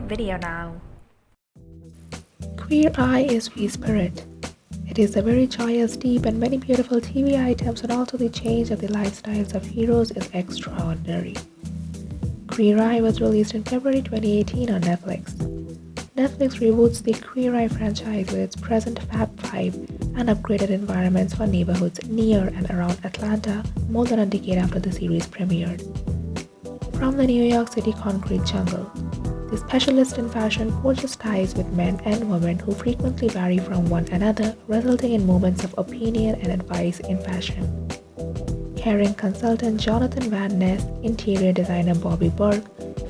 video now. Queer Eye is V-Spirit. It is a very joyous, deep and many beautiful TV items, and also the change of the lifestyles of heroes is extraordinary. Queer Eye was released in February 2018 on Netflix. Netflix reboots the Queer Eye franchise with its present Fab Five and upgraded environments for neighborhoods near and around Atlanta more than a decade after the series premiered. From the New York City concrete jungle, the specialist in fashion forges ties with men and women who frequently vary from one another, resulting in moments of opinion and advice in fashion. Caring consultant Jonathan Van Ness, interior designer Bobby Berg,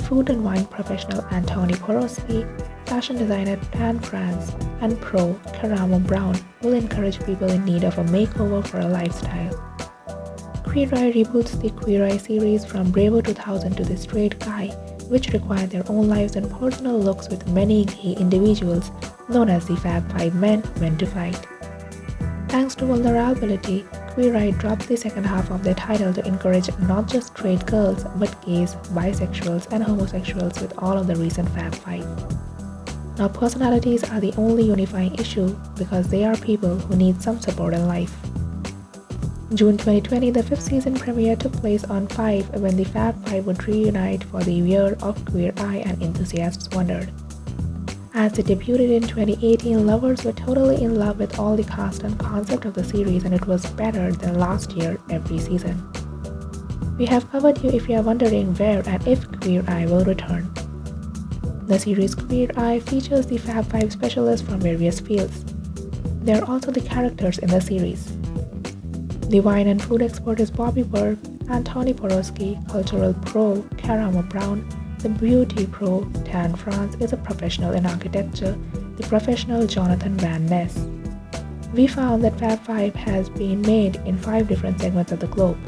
food and wine professional Antoni Porowski, fashion designer Dan France, and pro Karamo Brown will encourage people in need of a makeover for a lifestyle. Queer Eye reboots the Queer Eye series from Bravo 2000 to The Straight Guy, which require their own lives and personal looks with many gay individuals, known as the Fab Five Men to Fight. Thanks to vulnerability, Queer Eye dropped the second half of their title to encourage not just straight girls, but gays, bisexuals, and homosexuals with all of the recent Fab Five. Now, personalities are the only unifying issue because they are people who need some support in life. June 2020, the 5th season premiere took place on 5 when the Fab Five would reunite for the year of Queer Eye, and enthusiasts wondered. As they debuted in 2018, lovers were totally in love with all the cast and concept of the series, and it was better than last year every season. We have covered you if you are wondering where and if Queer Eye will return. The series Queer Eye features the Fab Five specialists from various fields. They are also the characters in the series. The wine and food expert is Bobby Berg, Antoni Porowski, cultural pro Karamo Brown, the beauty pro Dan France is a professional in architecture, the professional Jonathan Van Ness. We found that Fab Five has been made in 5 different segments of the globe.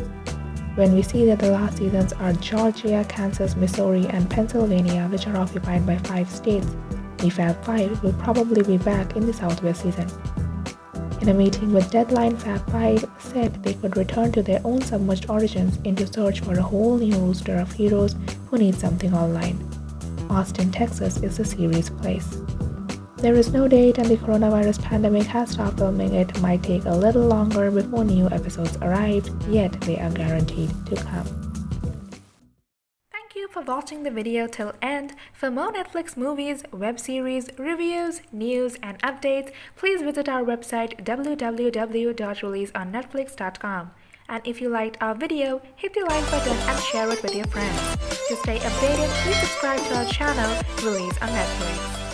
When we see that the last seasons are Georgia, Kansas, Missouri, and Pennsylvania, which are occupied by 5 states, the Fab Five will probably be back in the Southwest season. In a meeting with Deadline, Fab Five said they could return to their own submerged origins into search for a whole new roster of heroes who need something online. Austin, Texas is the series' place. There is no date, and the coronavirus pandemic has stopped filming. It might take a little longer before new episodes arrive, yet they are guaranteed to come. Thank you for watching the video till end. For more Netflix movies, web series, reviews, news, and updates, please visit our website www.releaseonnetflix.com. And if you liked our video, hit the like button and share it with your friends. To stay updated, please subscribe to our channel, Release on Netflix.